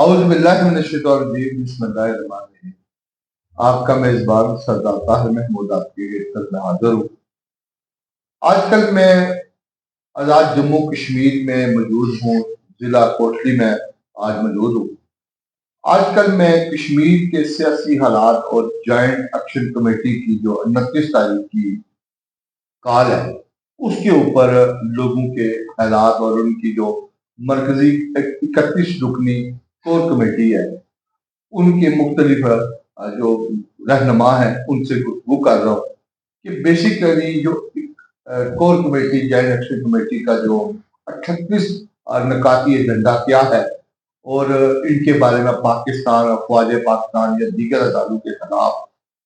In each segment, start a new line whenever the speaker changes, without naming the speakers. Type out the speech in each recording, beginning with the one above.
اعوذ باللہ من الشیطان الرجیم بسم اللہ الرحمن الرحیم۔ آپ کا میزبان سردار طاہر محمود آپ کی خدمت میں حاضر ہوں۔ آج کل میں آزاد جموں کشمیر میں موجود ہوں، ضلع کوٹلی میں آج موجود ہوں۔ آج کل میں کشمیر کے سیاسی حالات اور جوائنٹ ایکشن کمیٹی کی جو 29 تاریخ کی کال ہے اس کے اوپر لوگوں کے حالات اور ان کی جو مرکزی 31 رکنی کور کمیٹی ہے ان کے مختلف جو رہنما ہیں ان سے گفتگو کر رہا ہوں کہ بیسیکلی جو core committee joint action committee کا جو 38 نکاتی ایجنڈا کیا ہے اور ان کے بارے میں پاکستان افواج پاکستان یا دیگر اداروں کے خلاف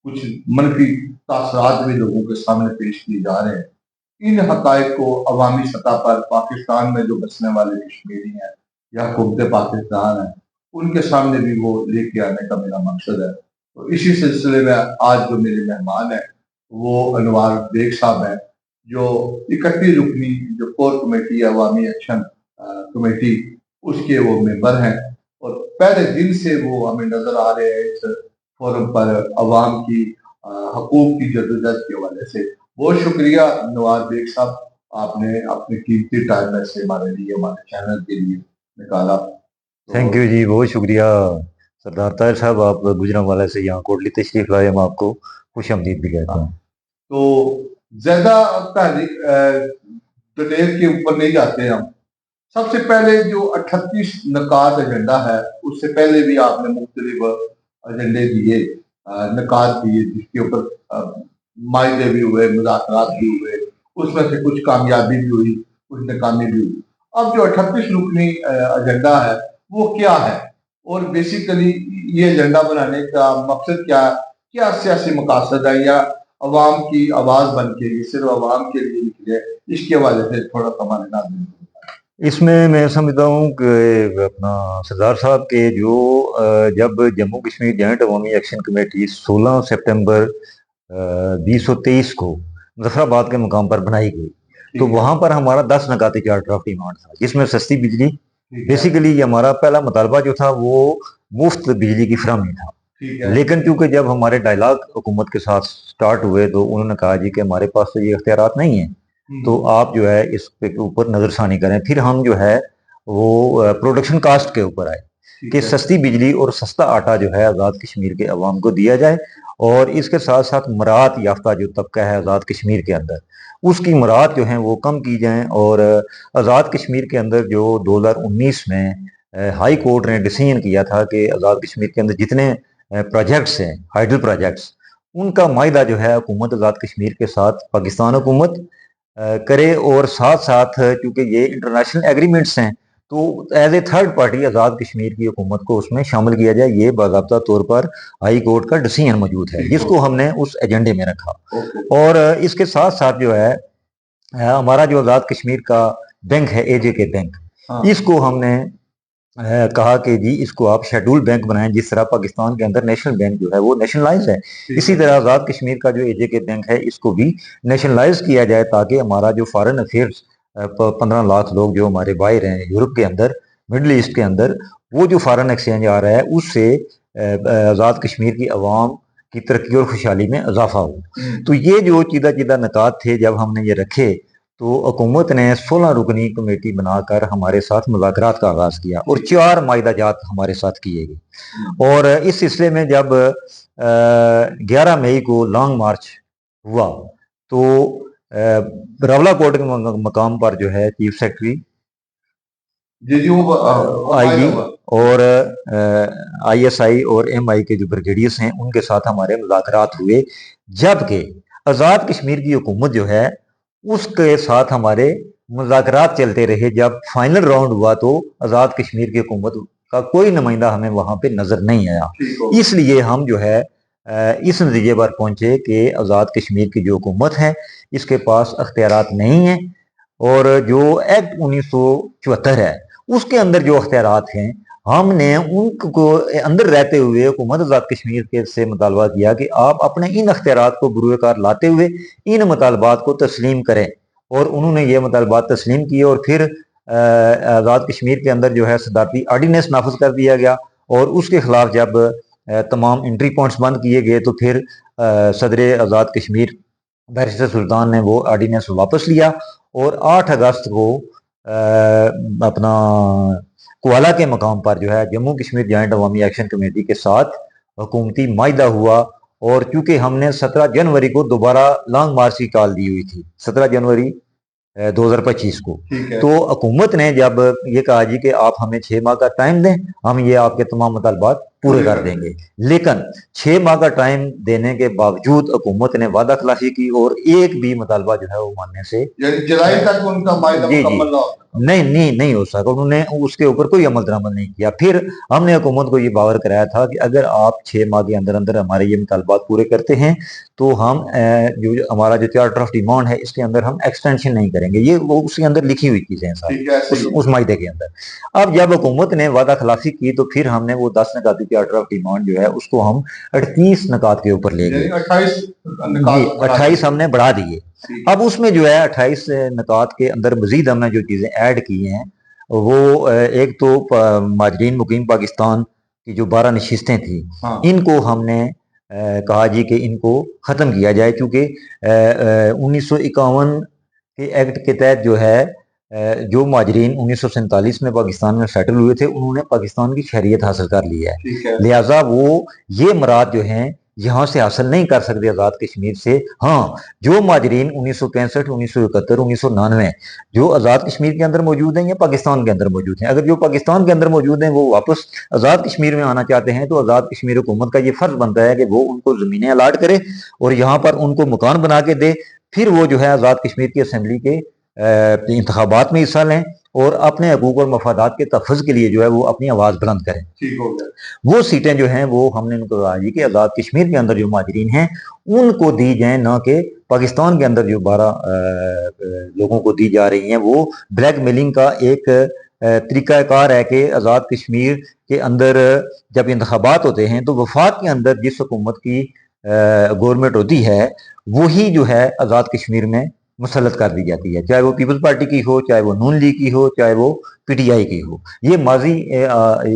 کچھ منفی تاثرات بھی لوگوں کے سامنے پیش کیے جا رہے ہیں۔ ان حقائق کو عوامی سطح پر پاکستان میں جو بسنے والے کشمیری ہیں یا حکومت پاکستان ہیں ان کے سامنے بھی وہ لے کے آنے کا میرا مقصد ہے۔ تو اسی سلسلے میں آج جو میرے مہمان ہیں وہ انوار بیگ صاحب ہیں جو 31 رکنی جو کور کمیٹی عوامی ایکشن کمیٹی اس کے وہ ممبر ہیں اور پہلے دن سے وہ ہمیں نظر آ رہے ہیں اس فورم پر عوام کی حقوق کی جدوجہد کے حوالے سے۔ بہت شکریہ نوار بیگ صاحب، آپ نے اپنے قیمتی ٹائم میں سے ہمارے لیے ہمارے چینل کے لیے نکالا۔
تھینک یو جی، بہت شکریہ سردار طاہر صاحب، آپ گجرانوالہ سے یہاں کوٹلی تشریف لائے، ہم آپ کو خوش آمدید بھی کہتے ہیں۔
تو زیادہ ڈیٹیل کے اوپر نہیں جاتے ہم، سب سے پہلے جو 38 نکات ایجنڈا ہے اس سے پہلے بھی آپ نے مختلف ایجنڈے دیے، نکات دیے جس کے اوپر معاہدے بھی ہوئے، مذاکرات بھی ہوئے، اس میں سے کچھ کامیابی بھی ہوئی کچھ ناکامی بھی ہوئی۔ اب جو 38 رکنی ایجنڈا ہے وہ کیا ہے اور بیسیکلی یہ ایجنڈا بنانے کا مقصد کیا سیاسی مقاصد ہے یا عوام کی آواز بن کے یہ صرف عوام کے لیے نکلے، اس کے حوالے سے تھوڑا سا ہمارے ناظرین کو بتائیں۔
اس میں سمجھتا ہوں کہ اپنا سردار صاحب کے جو جب جموں کشمیر جوائنٹ عوامی ایکشن کمیٹی 16 سپٹمبر 2023 کو مظفر آباد کے مقام پر بنائی گئی تو وہاں پر ہمارا 10 نکاتی چارٹر آف ڈیمانڈ تھا، جس میں سستی بجلی، بیسیکلی ہمارا پہلا مطالبہ جو تھا وہ مفت بجلی کی فراہمی تھا۔ لیکن کیونکہ جب ہمارے ڈائلاگ حکومت کے ساتھ سٹارٹ ہوئے تو انہوں نے کہا جی کہ ہمارے پاس تو یہ اختیارات نہیں ہیں، تو آپ جو ہے اس کے اوپر نظر ثانی کریں۔ پھر ہم جو ہے وہ پروڈکشن کاسٹ کے اوپر آئے کہ سستی بجلی اور سستا آٹا جو ہے آزاد کشمیر کے عوام کو دیا جائے، اور اس کے ساتھ ساتھ مراعات یافتہ جو طبقہ ہے آزاد کشمیر کے اندر اس کی مراعات جو ہیں وہ کم کی جائیں۔ اور آزاد کشمیر کے اندر جو 2019 میں ہائی کورٹ نے ڈیسیژن کیا تھا کہ آزاد کشمیر کے اندر جتنے پروجیکٹس ہیں ہائیڈل پروجیکٹس ان کا معاہدہ جو ہے حکومت آزاد کشمیر کے ساتھ پاکستان حکومت کرے، اور ساتھ ساتھ چونکہ یہ انٹرنیشنل ایگریمنٹس ہیں تو as a third party Azad Kashmir کی حکومت کو اس میں شامل کیا جائے۔ یہ باضابطہ طور پر ہائی کورٹ کا ڈیسیژن موجود ہے جس کو ہم نے اس ایجنڈے میں رکھا۔ اور اس کے ساتھ ساتھ جو ہے ہمارا جو آزاد کشمیر کا بینک ہے اے جے کے بینک، اس کو ہم نے کہا کہ جی اس کو آپ شیڈول بینک بنائیں، جس طرح پاکستان کے اندر نیشنل بینک جو ہے وہ نیشنلائز ہے، اسی طرح آزاد کشمیر کا جو اے جے کے بینک ہے اس کو بھی نیشنلائز کیا جائے تاکہ ہمارا جو فارن افیئرس 15 لاکھ لوگ جو ہمارے باہر ہیں یورپ کے اندر، مڈل ایسٹ کے اندر، وہ جو فارن ایکسچینج آ رہا ہے اس سے آزاد کشمیر کی عوام کی ترقی اور خوشحالی میں اضافہ ہو۔ تو یہ جو چیدہ نکات تھے جب ہم نے یہ رکھے تو حکومت نے 16 رکنی کمیٹی بنا کر ہمارے ساتھ مذاکرات کا آغاز کیا اور 4 معاہدہ جات ہمارے ساتھ کیے گئے۔ اور اس سلسلے میں جب 11 مئی کو لانگ مارچ ہوا تو راولہ کوٹ کے مقام پر جو ہے چیف سیکرٹری آئی جی اور آئی ایس آئی اور ایم آئی کے جو بریگیڈیئرس ہیں ان کے ساتھ ہمارے مذاکرات ہوئے، جبکہ آزاد کشمیر کی حکومت جو ہے اس کے ساتھ ہمارے مذاکرات چلتے رہے۔ جب فائنل راؤنڈ ہوا تو آزاد کشمیر کی حکومت کا کوئی نمائندہ ہمیں وہاں پہ نظر نہیں آیا، اس لیے ہم جو ہے اس نتیجے پر پہنچے کہ آزاد کشمیر کی جو حکومت ہے اس کے پاس اختیارات نہیں ہیں، اور جو ایکٹ 1974 ہے اس کے اندر جو اختیارات ہیں ہم نے ان کو اندر رہتے ہوئے حکومت آزاد کشمیر کے سے مطالبہ کیا کہ آپ اپنے ان اختیارات کو بروئے کار لاتے ہوئے ان مطالبات کو تسلیم کریں، اور انہوں نے یہ مطالبات تسلیم کیے۔ اور پھر आज़ाद कश्मीर के अंदर जो है सदारती आर्डीनेंस नाफिज कर दिया गया, और उसके खिलाफ जब तमाम एंट्री पॉइंट्स बंद किए गए तो फिर सदर आज़ाद कश्मीर बैरिस्टर सुल्तान ने वो आर्डीनेंस वापस लिया, और 8 अगस्त को अपना कुआला के मकाम पर जो है जम्मू कश्मीर जॉइंट अवामी एक्शन कमेटी के साथ हुकूमती माहिदा हुआ। और चूंकि हमने 17 जनवरी को दोबारा लॉन्ग मार्च की कॉल दी हुई थी, 17 जनवरी 2025 को, तो हुकूमत ने जब ये कहा जी कि आप हमें 6 माह का टाइम दें, हम ये आपके तमाम मुतालबात पूरे कर देंगे, लेकिन 6 माह का टाइम देने के बावजूद हुकूमत ने वादा खिलाफी की और एक भी मुतालबा जो है वो मानने से
जुलाई तक उनका माहिदा मुकम्मल ना हो
नहीं हो सका, उन्होंने उसके ऊपर कोई अमल दरामद नहीं किया। फिर हमने हुकूमत को ये बावर कराया था कि अगर आप 6 माह के अंदर अंदर हमारे ये मुतालबात पूरे करते हैं तो हम जो हमारा जो चार्टर ऑफ डिमांड है इसके अंदर हम एक्सटेंशन नहीं करेंगे। ये वो उसके अंदर लिखी हुई चीजें हैं सारी उस माहिदे के अंदर। अब जब हुकूमत ने वादा खिलाफी की तो फिर हमने वो 10 नकाती चार्टर ऑफ डिमांड जो है उसको हम 38 नकात के ऊपर ले गए, 28 हमने बढ़ा दिए। अब उसमें जो है 28 नकात के अंदर मजीद हमने जो चीजें ऐड की हैं वो एक तो माजरीन मुकीम पाकिस्तान की जो 12 नशिस्तें थी, इनको हमने कहा जी कि इनको ख़त्म किया जाए, क्योंकि 1951 के एक्ट के तहत जो है जो माजरीन 1947 में पाकिस्तान में सेटल हुए थे उन्होंने पाकिस्तान की शहरियत हासिल कर ली है, लिहाजा वो ये मराद जो हैं यहाँ से हासिल नहीं कर सकते आज़ाद कश्मीर से। हाँ, जो माजरीन 1965, 1971, 1999 जो आज़ाद कश्मीर के अंदर मौजूद हैं या पाकिस्तान के अंदर मौजूद हैं, अगर जो पाकिस्तान के अंदर मौजूद हैं वो वापस आज़ाद कश्मीर में आना चाहते हैं तो आज़ाद कश्मीर हुकूमत का ये फ़र्ज बनता है कि वो उनको ज़मीनें अलाट करे और यहाँ पर उनको मकान बना के दे, फिर वो जो है आज़ाद कश्मीर की असम्बली के इंतखाबात में हिस्सा लें और अपने हकूक और मफादात के तहफ़्फ़ुज़ के लिए जो है वो अपनी आवाज़ बुलंद करें। ठीक हो गया। वो सीटें जो हैं वो हमने उनको कहा जी कि आज़ाद कश्मीर के अंदर जो माजरीन हैं उनको दी जाएं, ना कि पाकिस्तान के अंदर जो 12 लोगों को दी जा रही हैं। वो ब्लैक मेलिंग का एक तरीक़ाकार है कि आज़ाद कश्मीर के अंदर जब इंतखाबात होते हैं तो वफाक के अंदर जिस हुकूमत की गवर्नमेंट होती है वही जो है आज़ाद कश्मीर में मुसल्लत कर दी जाती है, चाहे वो पीपल्स पार्टी की हो, चाहे वो नून लीग की हो, चाहे वो पीटीआई की हो। ये माजी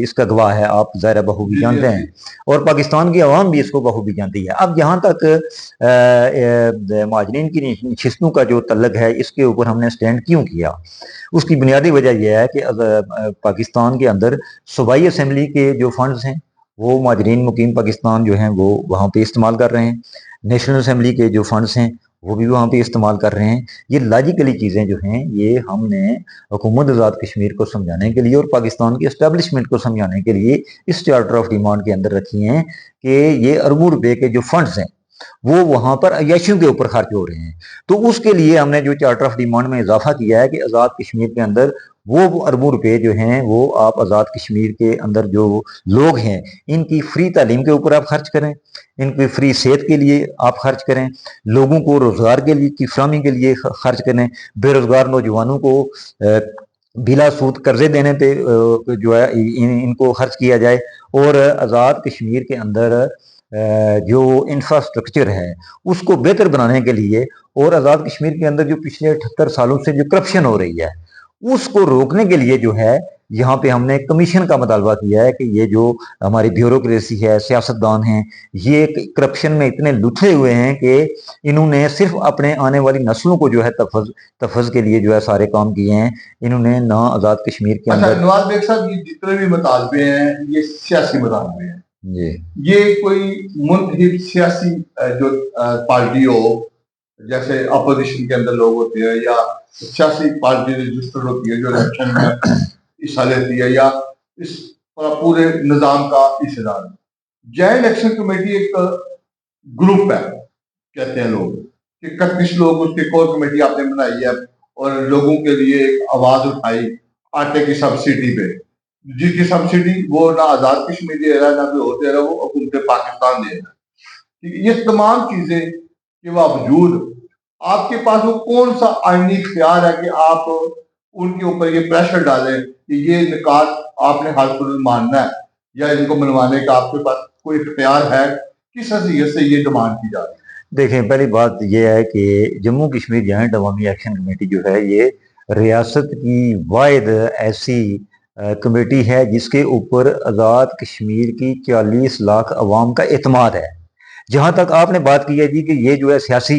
इसका गवाह है, आप ज़ाहिर बखूबी जानते हैं और पाकिस्तान की आवाम भी इसको बखूबी जानती है। अब जहाँ तक माजरीन की नशिस्तों का जो तल्लक है इसके ऊपर हमने स्टैंड क्यों किया, उसकी बुनियादी वजह यह है कि पाकिस्तान के अंदर सूबाई असम्बली के जो फंड्स हैं वो माजरीन मुकीम पाकिस्तान जो हैं वो वहाँ पे इस्तेमाल कर रहे हैं, नेशनल असम्बली के जो फंड्स हैं वो भी वहाँ पे इस्तेमाल कर रहे हैं। ये लॉजिकली चीज़ें जो हैं ये हमने हुकूमत आज़ाद कश्मीर को समझाने के लिए और पाकिस्तान की एस्टेब्लिशमेंट को समझाने के लिए इस चार्टर ऑफ डिमांड के अंदर रखी हैं कि ये अरबों रुपए के जो फंड्स हैं वो वहाँ पर अय्याशियों के ऊपर खर्च हो रहे हैं। तो उसके लिए हमने जो चार्टर ऑफ डिमांड में इजाफा किया है कि आज़ाद कश्मीर के अंदर वो अरबों रुपए जो हैं वो आप आज़ाद कश्मीर के अंदर जो लोग हैं इनकी फ्री तालीम के ऊपर आप खर्च करें, इनकी फ्री सेहत के लिए आप खर्च करें, लोगों को रोज़गार के लिए की फराहमी के लिए खर्च करें, बेरोज़गार नौजवानों को बिला सूद कर्जे देने पे जो है इनको खर्च किया जाए और आज़ाद कश्मीर के अंदर जो इंफ्रास्ट्रक्चर है उसको बेहतर बनाने के लिए और आज़ाद कश्मीर के अंदर जो पिछले 78 सालों से जो करप्शन हो रही है उसको रोकने के लिए जो है यहाँ पे हमने कमीशन का मुतालबा किया है कि ये जो हमारी ब्यूरोक्रेसी है, सियासतदान हैं, ये करप्शन में इतने लुटे हुए हैं कि इन्होंने सिर्फ अपने आने वाली नस्लों को जो है तफज़ के लिए जो है सारे काम किए हैं। इन्होंने ना आज़ाद कश्मीर के अंदर
नवाज बेग साहब ये जितने भी मुतालबे हैं ये सियासी मुतालबे हैं जी, ये कोई मुंतहिब सियासी जो पार्टी हो जैसे अपोजिशन के अंदर लोग होते हैं या सियासी पार्टी रजिस्टर्ड होती है जो इलेक्शन में हिस्सा लेती है या इस पूरे निजाम का हिस्सेदार। जॉइंट इलेक्शन कमेटी एक ग्रुप है कहते हैं लोग कि 31 लोग उसकी कोर कमेटी आपने बनाई है और लोगों के लिए एक आवाज उठाई आटे की सब्सिडी पे, जिसकी सब्सिडी वो ना आजाद कश्मीर दे रहा है ना कोई और दे रहा है, वो हुकूमत पाकिस्तान दे रहा है। ये तमाम चीजें के बावजूद आपके पास वो कौन सा आईनी इख्तियार है कि आप उनके ऊपर ये प्रेशर डालें कि ये निकात आपने हाल मानना है या इनको मनवाने का आपके पास कोई इख्तियार है? किस हैसियत से ये डिमांड की जा रही है?
देखें, पहली बात ये है कि जम्मू कश्मीर जॉइंट अवामी एक्शन कमेटी जो है ये ریاست کی واحد ایسی کمیٹی ہے جس کے اوپر آزاد کشمیر کی 40 لاکھ عوام کا اعتماد ہے۔ جہاں تک آپ نے بات کی ہے جی کہ یہ جو ہے سیاسی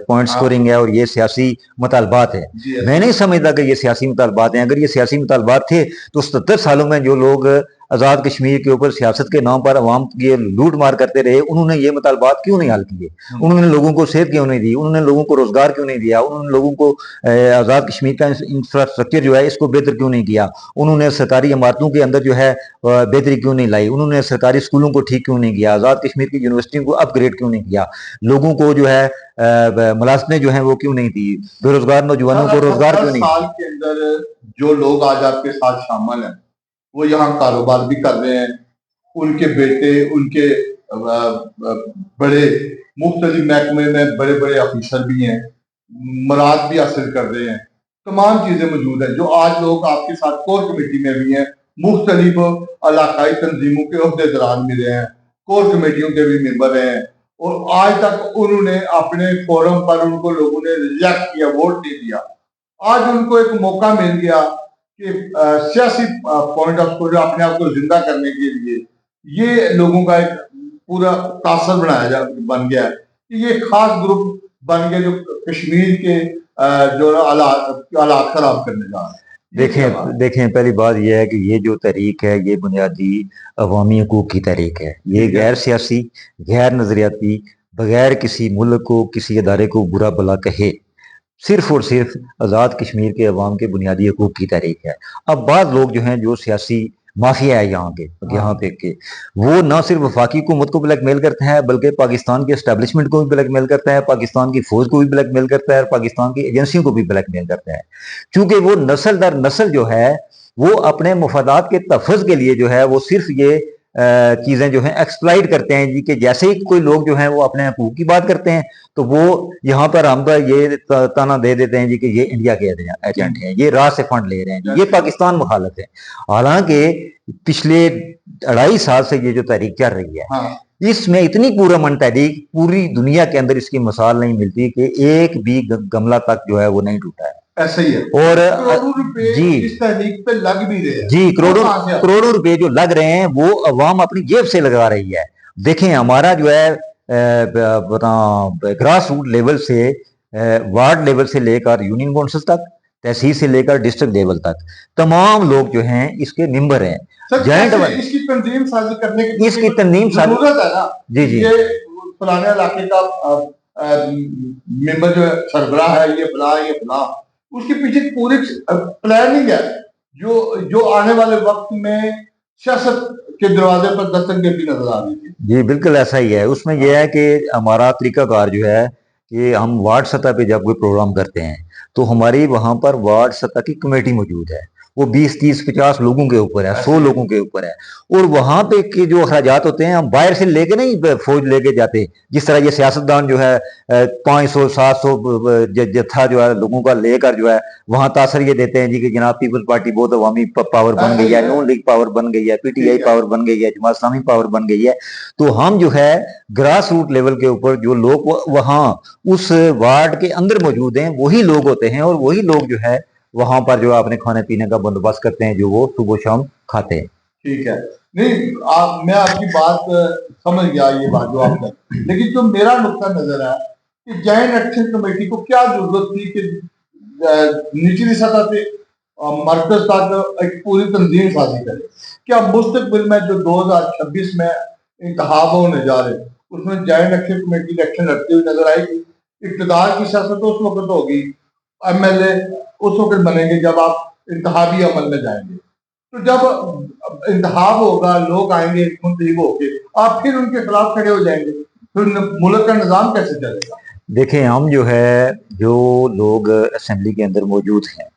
پوائنٹ سکورنگ ہے اور یہ سیاسی مطالبات ہے، میں نہیں سمجھتا کہ یہ سیاسی مطالبات ہیں۔ اگر یہ سیاسی مطالبات تھے تو 77 سالوں میں جو لوگ آزاد کشمیر کے اوپر سیاست کے نام پر عوام کی لوٹ مار کرتے رہے، انہوں نے یہ مطالبات کیوں نہیں حل کیے؟ انہوں نے لوگوں کو صحت کیوں نہیں دی؟ انہوں نے لوگوں کو روزگار کیوں نہیں دیا؟ انہوں نے لوگوں کو آزاد کشمیر کا انفراسٹرکچر جو ہے اس کو بہتر کیوں نہیں کیا؟ انہوں نے سرکاری عمارتوں کے اندر جو ہے بہتری کیوں نہیں لائی؟ انہوں نے سرکاری اسکولوں کو ٹھیک کیوں نہیں کیا؟ آزاد کشمیر کی یونیورسٹیوں کو اپ گریڈ کیوں نہیں کیا؟ لوگوں کو جو ہے ملازمتیں جو ہیں وہ کیوں نہیں دی؟ بے روزگار نوجوانوں کو روزگار کیوں نہیں؟
سال کے اندر جو لوگ آج آپ کے ساتھ شامل ہیں وہ یہاں کاروبار بھی کر رہے ہیں، ان کے بیٹے، ان کے بڑے مختلف محکمے میں بڑے بڑے افیسر بھی ہیں، مراد بھی حاصل کر رہے ہیں، تمام چیزیں موجود ہیں۔ جو آج لوگ آپ کے ساتھ کور کمیٹی میں بھی ہیں، مختلف علاقائی تنظیموں کے عہدے دران ملے ہیں، کور کمیٹیوں کے بھی ممبر ہیں، اور آج تک انہوں نے اپنے فورم پر ان کو لوگوں نے ریجیکٹ کیا، ووٹ نہیں دیا۔ آج ان کو ایک موقع مل گیا کہ سیاسی پوائنٹ آف ویو اپنے آپ کو زندہ کرنے کے لیے یہ لوگوں کا ایک پورا تاثر بن گیا ہے کہ یہ خاص گروپ بن گئے جو کشمیر کے جو حالات خراب کرنے جا رہے ہیں۔
دیکھیں پہلی بات یہ ہے کہ یہ جو تحریک ہے یہ بنیادی عوامی حقوق کی تحریک ہے۔ یہ غیر سیاسی، غیر نظریاتی، بغیر کسی ملک کو، کسی ادارے کو برا بھلا کہے، صرف اور صرف آزاد کشمیر کے عوام کے بنیادی حقوق کی تحریک ہے۔ اب بعض لوگ جو ہیں جو سیاسی مافیا ہے یہاں پہ کہ وہ نہ صرف وفاقی حکومت کو بلیک میل کرتے ہیں بلکہ پاکستان کے اسٹیبلشمنٹ کو بھی بلیک میل کرتا ہے، پاکستان کی فوج کو بھی بلیک میل کرتا ہے، اور پاکستان کی ایجنسیوں کو بھی بلیک میل کرتا ہے، کیونکہ وہ نسل در نسل جو ہے وہ اپنے مفادات کے تحفظ کے لیے جو ہے وہ صرف یہ چیزیں جو ہیں ایکسپلائٹ کرتے ہیں جی کہ جیسے ہی کوئی لوگ جو ہیں وہ اپنے حقوق کی بات کرتے ہیں تو وہ یہاں پر ہم پر یہ تانا دے دیتے ہیں جی کہ یہ انڈیا کے ایجنٹ ہیں، یہ راہ سے فنڈ لے رہے ہیں، یہ پاکستان مخالف ہے۔ حالانکہ پچھلے 2.5 سال سے یہ جو تحریک چل رہی ہے اس میں اتنی پورامن تحریک، پوری دنیا کے اندر اس کی مثال نہیں ملتی کہ ایک بھی گملہ تک جو ہے وہ نہیں ٹوٹا ہے۔
ایسا ہی ہے،
اور
جی اس تحریک پہ لگ بھی رہے ہیں،
جی کروڑوں روپے جو لگ رہے ہیں وہ عوام اپنی جیب سے لگا رہی ہے۔ دیکھیں ہمارا جو ہے گراس روٹ لیول سے، وارڈ لیول سے لے کر یونین کونسل تک، تحصیل سے لے کر ڈسٹرکٹ لیول تک تمام لوگ جو ہیں اس کے ممبر ہیں۔
اس کی تنظیم سازی کرنے کی
اس کی تنظیم
ضرورت ہے نا۔
جی
یہ فلانے علاقے کا ممبر جو سربراہ ہے، یہ فلاں یہ فلاں، اس کے پیچھے پوری پلاننگ ہے جو آنے والے وقت میں سیاست کے دروازے پر دستک دیتی نظر آ رہی ہے۔
جی بالکل ایسا ہی ہے۔ اس میں یہ ہے کہ ہمارا طریقہ کار جو ہے کہ ہم وارڈ سطح پہ جب کوئی پروگرام کرتے ہیں تو ہماری وہاں پر وارڈ سطح کی کمیٹی موجود ہے، وہ 20 30 50 لوگوں کے اوپر ہے، 100 لوگوں کے اوپر ہے، اور وہاں پہ کے جو اخراجات ہوتے ہیں ہم باہر سے لے کے نہیں فوج لے کے جاتے، جس طرح یہ سیاستدان جو ہے 500 700 جتھا جو ہے لوگوں کا لے کر جو ہے وہاں تاثر یہ دیتے ہیں جی کہ جناب پیپلز پارٹی بہت عوامی پاور بن گئی ہے، نون لیگ پاور بن گئی ہے، پی ٹی آئی پاور بن گئی ہے، جماعت اسلامی پاور بن گئی ہے۔ تو ہم جو ہے گراس روٹ لیول کے اوپر جو لوگ وہاں اس وارڈ کے اندر موجود ہیں وہی لوگ ہوتے ہیں، اور وہی لوگ جو ہے وہاں پر جو اپنے کھانے پینے کا بندوبست کرتے ہیں جو وہ صبح شام کھاتے ہیں۔
ٹھیک ہے، نہیں میں آپ کی بات سمجھ گیا، یہ بات جو آپ کہتے ہیں، لیکن جو میرا نقطہ نظر ہے کہ جوائنٹ ایکشن کمیٹی کو کیا ضرورت تھی کہ نچلی سطح پہ مرکز تک ایک پوری تنظیم سازی کرے؟ کیا مستقبل میں جو 2026 میں انتخاب ہونے جا رہے اس میں جوائنٹ ایکشن کمیٹی الیکشن لڑتے ہوئے نظر آئے گی؟ اقتدار کی سیاست اس وقت ہوگی، ایم ایل اے اس وقت بنیں گے جب آپ انتخابی عمل میں جائیں گے۔ تو جب انتخاب ہوگا، لوگ آئیں گے منتخب ہو کے، آپ پھر ان کے خلاف کھڑے ہو جائیں گے، پھر ملک کا نظام کیسے چلے گا؟
دیکھیں ہم جو ہے جو لوگ اسمبلی کے اندر موجود ہیں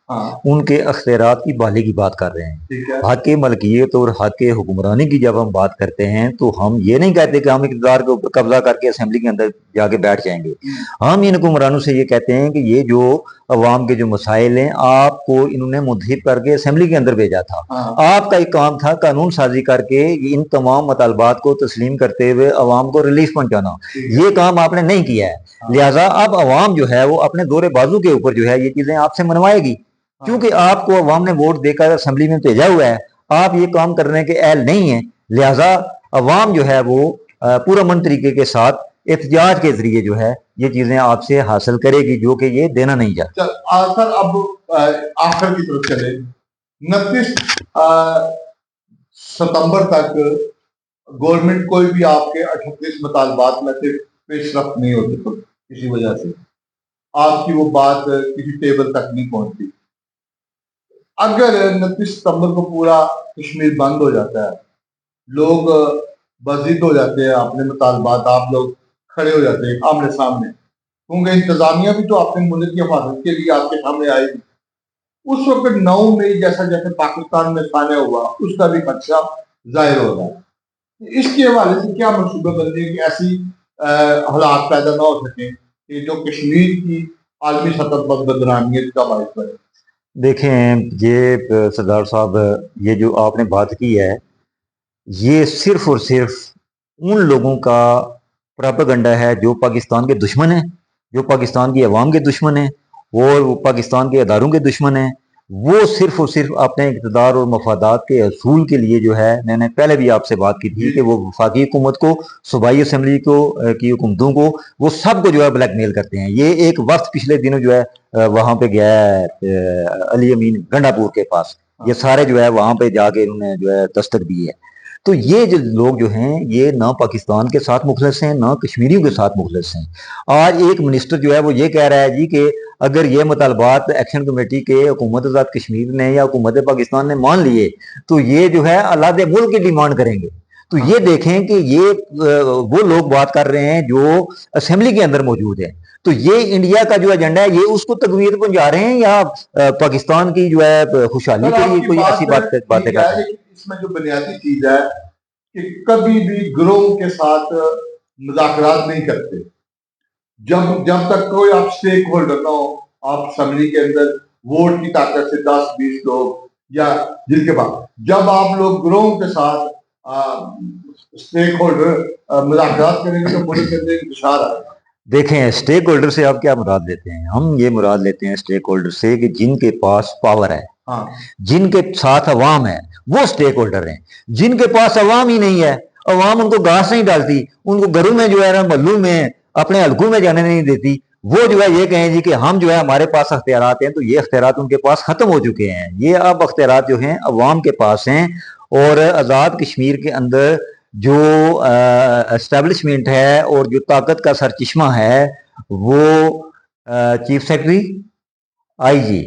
ان کے اختیارات کی بحالی کی بات کر رہے ہیں۔ حق ملکیت اور حق حکمرانی کی جب ہم بات کرتے ہیں تو ہم یہ نہیں کہتے کہ ہم اقتدار کو قبضہ کر کے اسمبلی کے اندر جا کے بیٹھ جائیں گے۔ ہم ان حکمرانوں سے یہ کہتے ہیں کہ یہ جو عوام کے جو مسائل ہیں آپ کو انہوں نے منتخب کر کے اسمبلی کے اندر بھیجا تھا، آپ کا ایک کام تھا قانون سازی کر کے ان تمام مطالبات کو تسلیم کرتے ہوئے عوام کو ریلیف پہنچانا، یہ کام آپ نے نہیں کیا ہے۔ لہٰذا اب عوام جو ہے وہ اپنے دورے بازو کے اوپر جو ہے یہ چیزیں آپ سے منوائے گی۔ क्योंकि आपको अवाम ने वोट देकर असेंबली में भेजा हुआ है, आप ये काम करने के अहल नहीं है, लिहाजा अवाम जो है वो पुरअमन तरीके के साथ एहतजाज के जरिए जो है ये चीजें आपसे हासिल करेगी, जो कि ये देना नहीं चाहती।
सर अब आखिर की तरफ चले। 29 सितंबर तक गवर्नमेंट कोई भी आपके 38 मुतालबात में से पेशरफ्त नहीं होती, तो किसी वजह से आपकी वो बात किसी टेबल तक नहीं पहुंचती। अगर 29 सितंबर को पूरा कश्मीर बंद हो जाता है, लोग बजिद हो जाते हैं, अपने मुतालबात आप लोग खड़े हो जाते हैं आमने सामने, क्योंकि इंतजामिया भी तो अपने मुल्क की हिफाजत के लिए आपके सामने आएगी। उस वक्त 9 मई जैसा जैसे पाकिस्तान में सामने हुआ, उसका भी खदशा जाहिर हो रहा है। इसके हवाले से क्या मनसूबे बंदी कि ऐसी हालात पैदा ना हो सके कि जो कश्मीर की आलमी सतह पर बदनामियत का बायस बने।
देखें, ये सरदार साहब, ये जो आपने बात की है, ये सिर्फ और सिर्फ उन लोगों का प्रोपेगेंडा है जो पाकिस्तान के दुश्मन हैं, जो पाकिस्तान की अवाम के दुश्मन हैं और वो पाकिस्तान के अदारों के दुश्मन हैं। वो सिर्फ और सिर्फ अपने इक़्तिदार और मफादात के असूल के लिए जो है, मैंने पहले भी आपसे बात की थी कि वो वफाकी हुकूमत को, सूबाई असम्बली को की हुकूमतों को, वो सबको जो है ब्लैकमेल करते हैं। ये एक वक्त पिछले दिनों जो है वहाँ पे गया है अली अमीन गंडापुर के पास, ये सारे जो है वहाँ पे जाके उन्होंने जो है दस्तक दी है। तो ये जो लोग जो हैं ये ना पाकिस्तान के साथ मुखलिस हैं ना कश्मीरियों के साथ मुखलिस हैं। आज एक मिनिस्टर जो है वो ये कह रहा है जी कि अगर ये मुतालबात एक्शन कमेटी के हुकूमत आज़ाद कश्मीर ने या हुकूमत पाकिस्तान ने मान लिए तो ये जो है अलग मुल्क की डिमांड करेंगे। तो ये देखें कि ये वो लोग बात कर रहे हैं जो असेंबली के अंदर मौजूद है। तो ये इंडिया का जो एजेंडा है ये उसको तकवीत पहुंचा रहे हैं या पाकिस्तान की जो है खुशहाली के लिए कोई ऐसी बातें कर रहे हैं।
इसमें जो बुनियादी चीज है कि कभी भी गिरोह के साथ मुज़ाकरात नहीं करते जब तक कोई आप स्टेक होल्डर ना हो। आप असेंबली के अंदर वोट की ताकत से 10-20 लोग या जिनके पास, जब आप लोग गिरोह के साथ स्टेक होल्डर मुज़ाकरात करेंगे तो मुल्क के अंदर इंतशार आएगा।
देखें, स्टेक होल्डर से आप क्या मुराद लेते हैं? हम ये मुराद लेते हैं स्टेक होल्डर से कि जिनके पास पावर है, जिनके साथ अवाम है, वो स्टेक होल्डर हैं। जिनके पास अवाम ही नहीं है, अवाम उनको घास नहीं डालती, उनको घरों में जो है ना मल्लू में अपने हल्कों में जाने नहीं देती, वो जो है ये कहें जी कि हम जो है हमारे पास अख्तियारात हैं, तो ये अख्तियारात उनके पास खत्म हो चुके हैं। ये अब अख्तियारात जो हैं अवाम के पास हैं। और आज़ाद कश्मीर के अंदर जो एस्टेब्लिशमेंट है और जो ताकत का सरचश्मा है वो चीफ सेक्रेटरी IG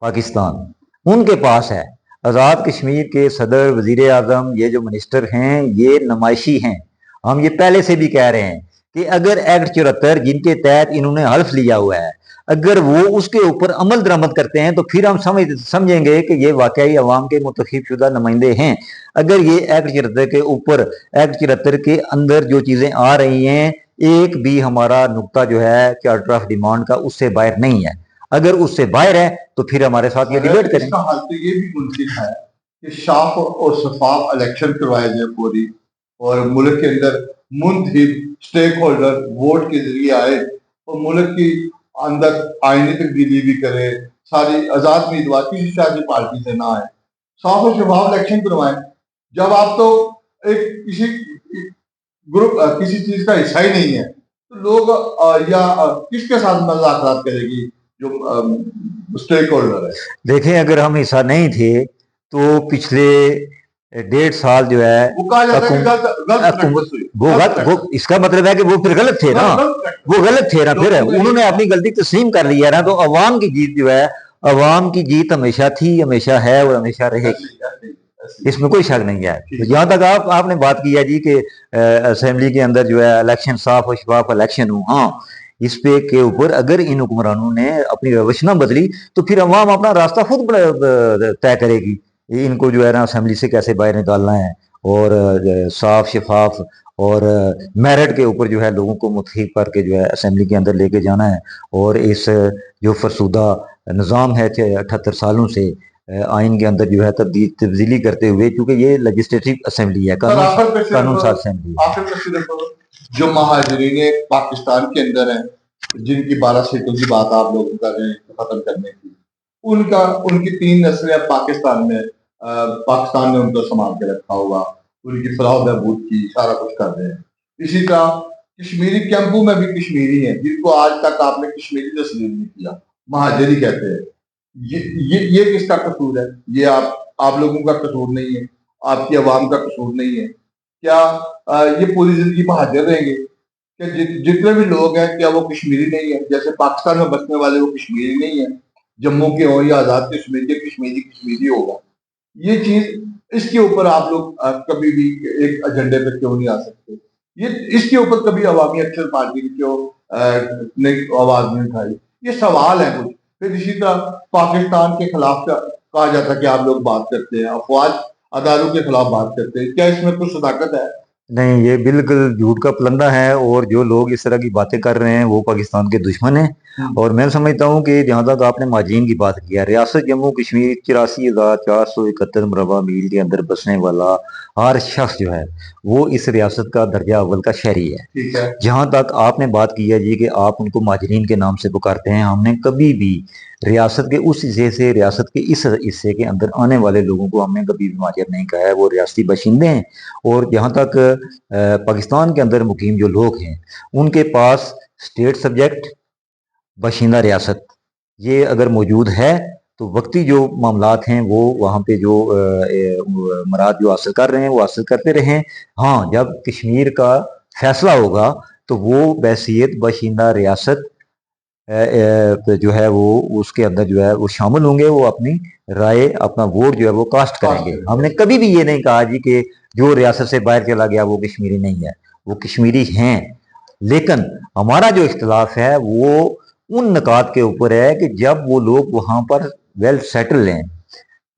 पाकिस्तान उनके पास है। आज़ाद कश्मीर के सदर, वजीर आज़म, ये जो मिनिस्टर हैं ये नुमाइशी हैं। हम ये पहले से भी कह रहे हैं कि अगर एक्ट 74 जिनके तहत इन्होंने हल्फ लिया हुआ है, अगर वो उसके ऊपर अमल दरामद करते हैं तो फिर हम समझेंगे कि ये वाकई अवाम के मुंतखब शुदा नुमाइंदे हैं। अगर ये एक्ट 74 के ऊपर, एक्ट 74 के अंदर जो चीज़ें आ रही हैं, एक भी हमारा नुक्ता जो है चार्टर ऑफ डिमांड का उससे बाहर नहीं है। अगर उससे बाहर है तो फिर हमारे साथ ये डिबेट करें।
इसका हाल तो ये भी मुमकिन है कि साफ और शफाफ इलेक्शन करवाए जाए पूरी, और मुल्क के अंदर मुंतखब स्टेक होल्डर वोट के जरिए आए और मुल्क की अंदर आईनी तब्दीली भी करे, सारी आजाद उम्मीदवार किसी सियासी पार्टी से ना आए, साफ और शफाफ इलेक्शन करवाएं। जब आप तो एक किसी ग्रुप किसी चीज का हिस्सा ही नहीं है तो लोग या किसके साथ मुज़ाकरात करेगी जो स्टेक होल्डर है।
देखें, अगर हम हिस्सा नहीं थे तो पिछले 1.5 साल जो है वो इसका मतलब है कि वो फिर गलत थे ना, वो गलत थे ना, फिर उन्होंने अपनी गलती तस्लीम कर लिया ना। तो अवाम की जीत जो है, अवाम की जीत हमेशा थी, हमेशा है और हमेशा रहेगी, इसमें कोई शक नहीं है। तो जहाँ तक आपने बात की है जी कि असेंबली के अंदर जो है इलेक्शन साफ और शफाफ इलेक्शन हो, हाँ, इस पे के ऊपर अगर इन हुक्मरानों ने अपनी रवश न बदली तो फिर अवाम अपना रास्ता खुद तय करेगी। इनको जो है ना असेंबली से कैसे बाहर निकालना है और साफ शफाफ और मेरिट के ऊपर जो है लोगों को मुतखिब करके जो है असेंबली के अंदर लेके जाना है। और इस जो फरसुदा निज़ाम है 78 सालों से आइन के अंदर जो है तब्दीली करते हुए, क्योंकि ये लेजिस्लेटिव असेंबली है, कानून साज असेंबली है।
जो महाजरीन पाकिस्तान के अंदर हैं, जिनकी 12 सीटों की बात आप लोग कर रहे हैं खत्म करने की, उनकी 3 नस्लें अब पाकिस्तान में, पाकिस्तान ने उनको संभाल के रखा हुआ, उनकी फलाह बहबूद की सारा कुछ कर रहे हैं। इसी तरह कश्मीरी कैंपों में भी कश्मीरी हैं जिनको आज तक आपने कश्मीरी तस्लीम नहीं किया, महाजरी कहते हैं। ये किसका कसूर है? ये आप लोगों का कसूर नहीं है, आपकी आवाम का कसूर नहीं है क्या? ये पूरी जिंदगी महाजर रहेंगे कि जितने भी लोग हैं क्या वो कश्मीरी नहीं है? जैसे पाकिस्तान में बसने वाले वो कश्मीरी नहीं है, जम्मू के हो या आजाद कश्मीर के, कश्मीरी कश्मीरी होगा। ये चीज, इसके ऊपर आप लोग कभी भी एक एजेंडे पे क्यों नहीं आ सकते? ये इसके ऊपर कभी अवामी एक्शन पार्टी ने क्यों ने आवाज नहीं उठाई? ये सवाल है कुछ। फिर इसी तरह पाकिस्तान के खिलाफ कहा जाता है कि आप लोग बात करते हैं, अफवाज अदारों के खिलाफ बात करते हैं, क्या इसमें कुछ सदाकत है?
नहीं, ये बिल्कुल झूठ का पलंदा है, और जो लोग इस तरह की बातें कर रहे हैं वो पाकिस्तान के दुश्मन हैं। और मैं समझता हूँ कि जहाँ तक आपने माजीन की बात की है, रियासत जम्मू कश्मीर 84,471 मरबा मील के अंदर बसने वाला हर शख्स जो है वो इस रियासत का दर्जा अव्वल का शहरी है।
ठीक है।
जहाँ तक आपने बात की है जी कि आप उनको माजरीन के नाम से पुकारते हैं, हमने कभी भी रियासत के उस हिस्से से रियासत के इस हिस्से के अंदर आने वाले लोगों को हमने कभी भी माजर नहीं कहा है, वो रियासती बाशिंदे हैं। और जहाँ तक पाकिस्तान के अंदर मुकीम जो लोग हैं उनके पास स्टेट सब्जेक्ट, बाशिंदा रियासत, ये अगर मौजूद है तो वक्ती जो मामलात हैं वो वहाँ पे जो मराद जो हासिल कर रहे हैं वो हासिल करते रहें। हाँ, जब कश्मीर का फैसला होगा तो वो बहसीत बाशिंदा रियासत जो है वो उसके अंदर जो है वो शामिल होंगे, वो अपनी राय, अपना वोट जो है वो कास्ट करेंगे। हमने कभी भी ये नहीं कहा जी कि जो रियासत से बाहर चला गया वो कश्मीरी नहीं है, वो कश्मीरी हैं। लेकिन हमारा जो इख्तिलाफ है वो उन निकात के ऊपर है कि जब वो लोग वहां पर वेल सेटल हैं,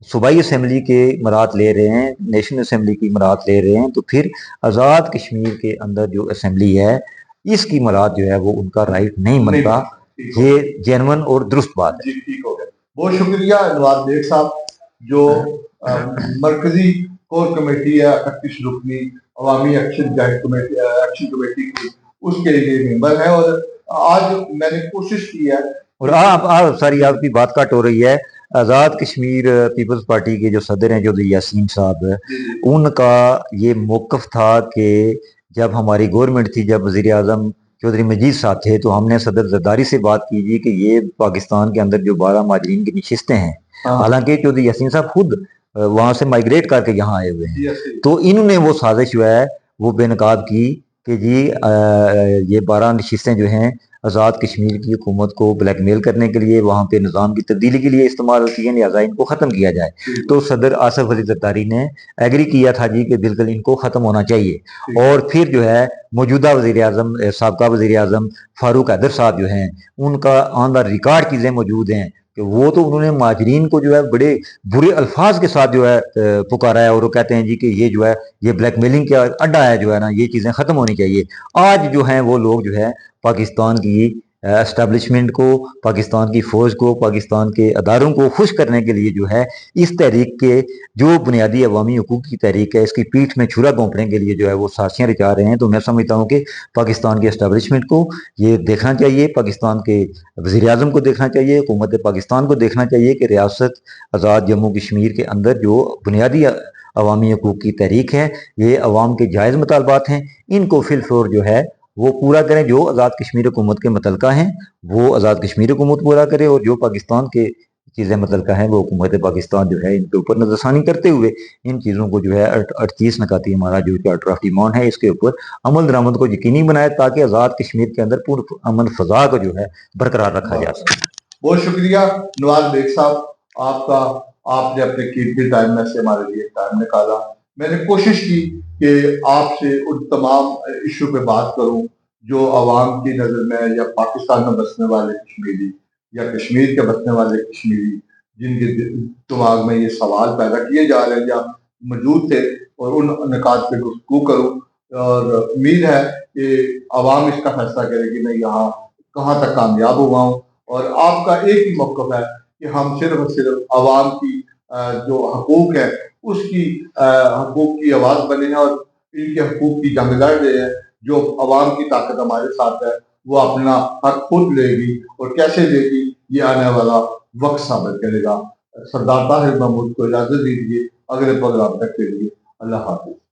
सूबाई असम्बली के मरात ले रहे हैं, नेशनल असम्बली की मरात ले रहे हैं, तो फिर आज़ाद कश्मीर के अंदर जो असम्बली है इसकी मरात जो है वो उनका राइट नहीं बनता। ये जेन्युइन और दुरुस्त बात है।
जी, ठीक हो गया। बहुत शुक्रिया नवाज बेग साहब, जो मरकजी कोर कमेटी है 31 रुकनी अवामी action joint committee, action committee की, उसके लिए मेंबर है। और आज मैंने कोशिश की है,
और आप सारी आपकी बात काट हो रही है। आज़ाद कश्मीर पीपल्स पार्टी के जो सदर हैं चौधरी यासीन साहब, उनका ये मौक़िफ़ था कि जब हमारी गवर्नमेंट थी, जब वज़ीर आज़म चौधरी मजीद साहब थे, तो हमने सदर जरदारी से बात की जी कि ये पाकिस्तान के अंदर जो 12 माजरीन की नशिस्तें हैं, हालांकि चौधरी यासीन साहब खुद वहाँ से माइग्रेट करके यहाँ आए हुए हैं, तो इन्होंने वो साजिश जो है वो बेनकाब की कि जी ये 12 नशिस्तें जो हैं आज़ाद कश्मीर की हुकूमत को ब्लैकमेल करने के लिए, वहाँ पे निज़ाम की तब्दीली के लिए इस्तेमाल होती है, लिहाजा इनको ख़त्म किया जाए। तो सदर आसफ अली जरदारी ने एग्री किया था जी कि बिल्कुल इनको ख़त्म होना चाहिए। और फिर जो है मौजूदा वज़ीर आज़म, साबका वज़ीर आज़म फारूक हैदर साहब जो हैं, उनका ऑन द रिकॉर्ड चीज़ें मौजूद हैं कि वो तो उन्होंने माजरीन को जो है बड़े बुरे अल्फाज के साथ जो है पुकारा है, और वो कहते हैं जी कि ये जो है ये ब्लैकमेलिंग का अड्डा है, जो है ना ये चीज़ें ख़त्म होनी चाहिए। आज जो हैं वो लोग जो है पाकिस्तान की एस्टेब्लिशमेंट को, पाकिस्तान की फ़ौज को, पाकिस्तान के अदारों को खुश करने के लिए जो है इस तहरीक के जो बुनियादी अवामी हकूक़ की तहरीक है, इसकी पीठ में छुरा घोंपने के लिए जो है वो साजिशें रचा रहे हैं। तो मैं समझता हूँ कि पाकिस्तान की एस्टेब्लिशमेंट को ये देखना चाहिए, पाकिस्तान के वज़ीर आज़म को देखना चाहिए, हुकूमत पाकिस्तान को देखना चाहिए कि रियासत आज़ाद जम्मू कश्मीर के अंदर जो बुनियादी अवामी हकूक़ की तहरीक है, ये अवाम के जायज़ मुतालबात हैं, इनको फिलफोर जो है वो पूरा करें। जो आज़ाद कश्मीर हुकूमत के मुतलका हैं वो आज़ाद कश्मीर हुकूमत पूरा करे, और जो पाकिस्तान के चीज़ें मुतलका हैं वो हुकूमत पाकिस्तान जो है इनके ऊपर नज़रसानी करते हुए इन चीज़ों को जो है 38 नकाती हमारा जो चार्टर ऑफ डिमांड है इसके ऊपर अमल दरामद को यकीनी बनाए, ताकि आज़ाद कश्मीर के अंदर पूर्ण अमन फ़ज़ा को जो है बरकरार रखा जा सके।
बहुत शुक्रिया नवाज बेग साहब आपका, आपने अपने कीमती टाइम में से हमारे लिए टाइम निकाला। मैंने कोशिश की कि आपसे उन तमाम इशू पे बात करूं जो आवाम की नज़र में, या पाकिस्तान में बसने वाले कश्मीरी या कश्मीर के बसने वाले कश्मीरी जिनके दिमाग में ये सवाल पैदा किए जा रहे हैं या मौजूद थे, और उन निकात पे गुफ्तगू करूं। और उम्मीद है कि आवाम इसका फैसला करेगी मैं यहाँ कहाँ तक कामयाब हुआ हूँ। और आपका एक ही मौक़िफ़ है कि हम सिर्फ और सिर्फ आवाम की जो हकूक़ है उसकी हकूक़ की आवाज़ बने हैं, और इनके हकूक़ की जंग लड़ रहे हैं। जो आवाम की ताकत हमारे साथ है वो अपना हक खुद लेगी, और कैसे लेगी ये आने वाला وقت ثابت کرے گا۔ سردار طاہر محمود کو اجازت دیجیے، اگلے پروگرام تک کے لیے اللہ حافظ۔